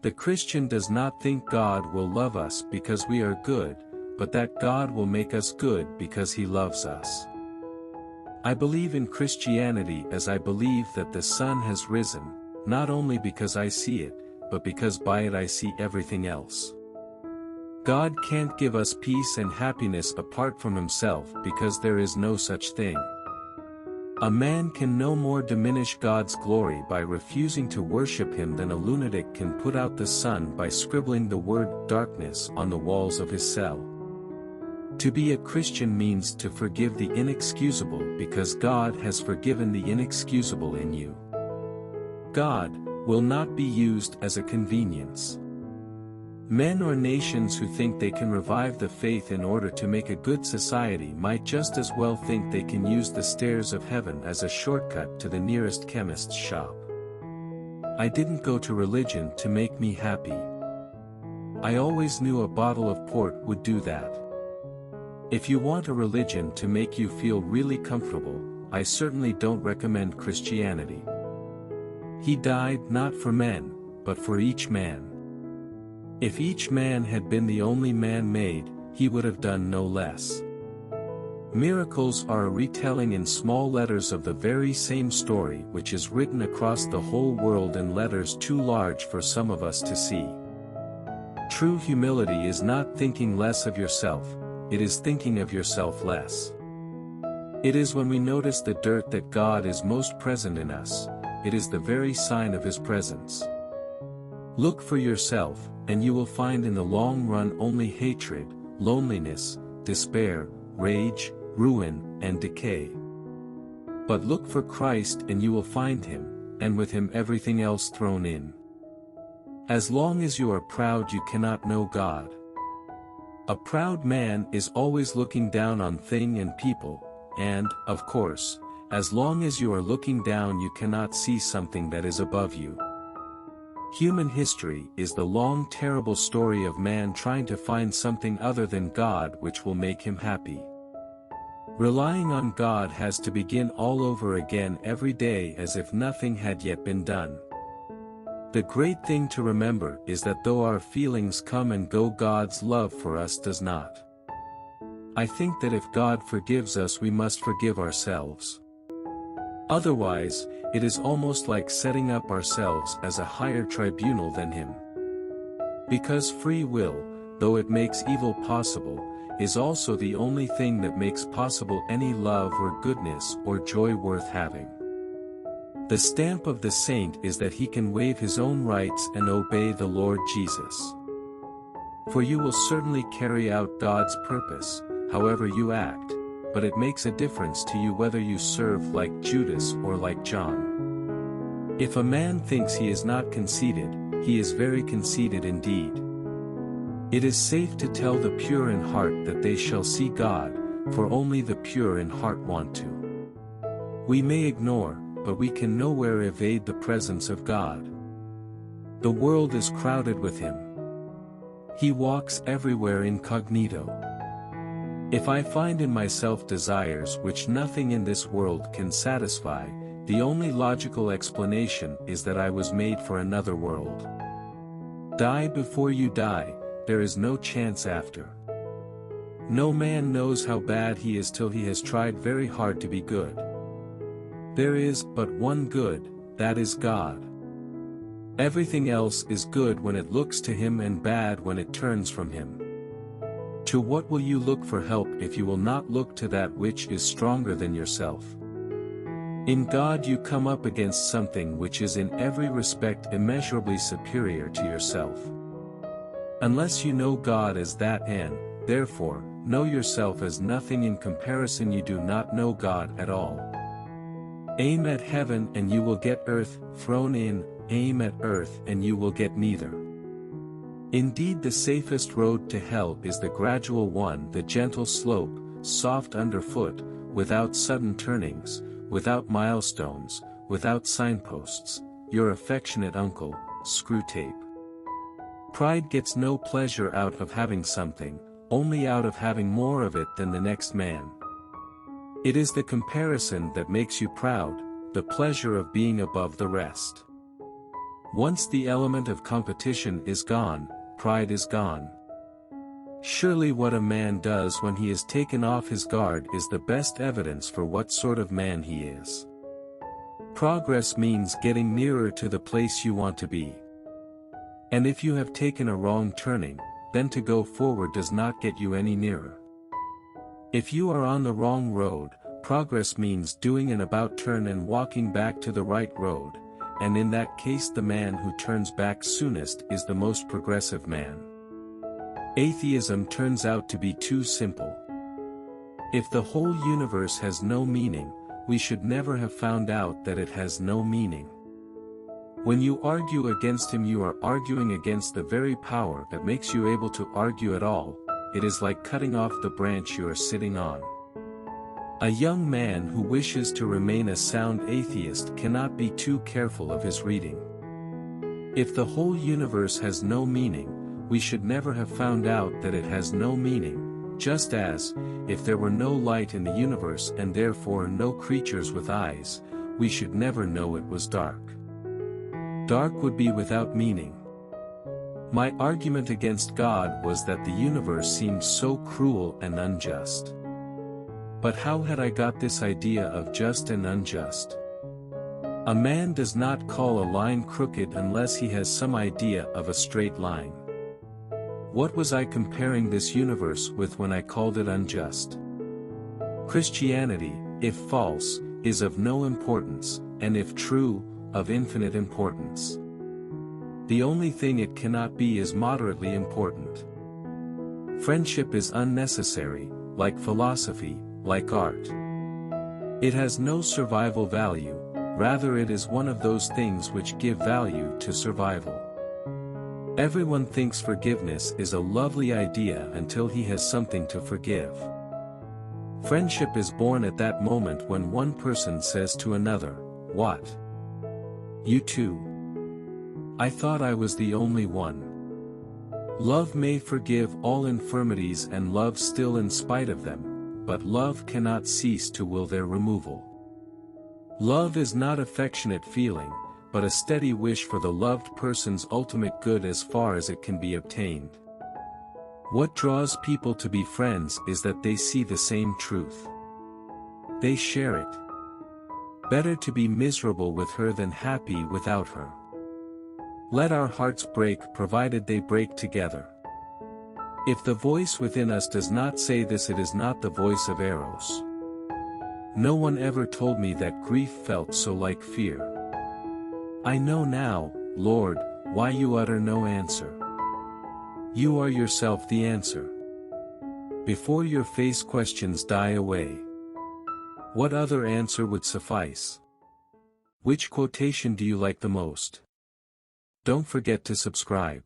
The Christian does not think God will love us because we are good, but that God will make us good because He loves us. I believe in Christianity as I believe that the sun has risen, not only because I see it, but because by it I see everything else. God can't give us peace and happiness apart from Himself because there is no such thing. A man can no more diminish God's glory by refusing to worship Him than a lunatic can put out the sun by scribbling the word darkness on the walls of his cell. To be a Christian means to forgive the inexcusable because God has forgiven the inexcusable in you. God will not be used as a convenience. Men or nations who think they can revive the faith in order to make a good society might just as well think they can use the stairs of heaven as a shortcut to the nearest chemist's shop. I didn't go to religion to make me happy. I always knew a bottle of port would do that. If you want a religion to make you feel really comfortable, I certainly don't recommend Christianity. He died not for men, but for each man. If each man had been the only man made, he would have done no less. Miracles are a retelling in small letters of the very same story which is written across the whole world in letters too large for some of us to see. True humility is not thinking less of yourself, it is thinking of yourself less. It is when we notice the dirt that God is most present in us, it is the very sign of His presence. Look for yourself, and you will find in the long run only hatred, loneliness, despair, rage, ruin, and decay. But look for Christ and you will find Him, and with Him everything else thrown in. As long as you are proud you cannot know God. A proud man is always looking down on things and people, and, of course, as long as you are looking down you cannot see something that is above you. Human history is the long terrible story of man trying to find something other than God which will make him happy. Relying on God has to begin all over again every day as if nothing had yet been done. The great thing to remember is that though our feelings come and go, God's love for us does not. I think that if God forgives us we must forgive ourselves. Otherwise, it is almost like setting up ourselves as a higher tribunal than Him. Because free will, though it makes evil possible, is also the only thing that makes possible any love or goodness or joy worth having. The stamp of the saint is that he can waive his own rights and obey the Lord Jesus. For you will certainly carry out God's purpose, however you act, but it makes a difference to you whether you serve like Judas or like John. If a man thinks he is not conceited, he is very conceited indeed. It is safe to tell the pure in heart that they shall see God, for only the pure in heart want to. We may ignore, but we can nowhere evade the presence of God. The world is crowded with Him. He walks everywhere incognito. If I find in myself desires which nothing in this world can satisfy, the only logical explanation is that I was made for another world. Die before you die, there is no chance after. No man knows how bad he is till he has tried very hard to be good. There is but one good, that is God. Everything else is good when it looks to Him and bad when it turns from Him. To what will you look for help if you will not look to that which is stronger than yourself? In God you come up against something which is in every respect immeasurably superior to yourself. Unless you know God as that and, therefore, know yourself as nothing in comparison, you do not know God at all. Aim at heaven and you will get earth thrown in, aim at earth and you will get neither. Indeed, the safest road to hell is the gradual one, the gentle slope, soft underfoot, without sudden turnings, without milestones, without signposts. Your affectionate uncle, Screwtape. Pride gets no pleasure out of having something, only out of having more of it than the next man. It is the comparison that makes you proud, the pleasure of being above the rest. Once the element of competition is gone, pride is gone. Surely what a man does when he is taken off his guard is the best evidence for what sort of man he is. Progress means getting nearer to the place you want to be. And if you have taken a wrong turning, then to go forward does not get you any nearer. If you are on the wrong road, progress means doing an about turn and walking back to the right road, and in that case the man who turns back soonest is the most progressive man. Atheism turns out to be too simple. If the whole universe has no meaning, we should never have found out that it has no meaning. When you argue against him, you are arguing against the very power that makes you able to argue at all. It is like cutting off the branch you are sitting on. A young man who wishes to remain a sound atheist cannot be too careful of his reading. If the whole universe has no meaning, we should never have found out that it has no meaning, just as, if there were no light in the universe and therefore no creatures with eyes, we should never know it was dark. Dark would be without meaning. My argument against God was that the universe seemed so cruel and unjust. But how had I got this idea of just and unjust? A man does not call a line crooked unless he has some idea of a straight line. What was I comparing this universe with when I called it unjust? Christianity, if false, is of no importance, and if true, of infinite importance. The only thing it cannot be is moderately important. Friendship is unnecessary, like philosophy, like art. It has no survival value, rather it is one of those things which give value to survival. Everyone thinks forgiveness is a lovely idea until he has something to forgive. Friendship is born at that moment when one person says to another, "What? You too? I thought I was the only one." Love may forgive all infirmities and love still in spite of them, but love cannot cease to will their removal. Love is not affectionate feeling, but a steady wish for the loved person's ultimate good as far as it can be obtained. What draws people to be friends is that they see the same truth. They share it. Better to be miserable with her than happy without her. Let our hearts break provided they break together. If the voice within us does not say this, it is not the voice of Eros. No one ever told me that grief felt so like fear. I know now, Lord, why you utter no answer. You are yourself the answer. Before your face questions die away. What other answer would suffice? Which quotation do you like the most? Don't forget to subscribe.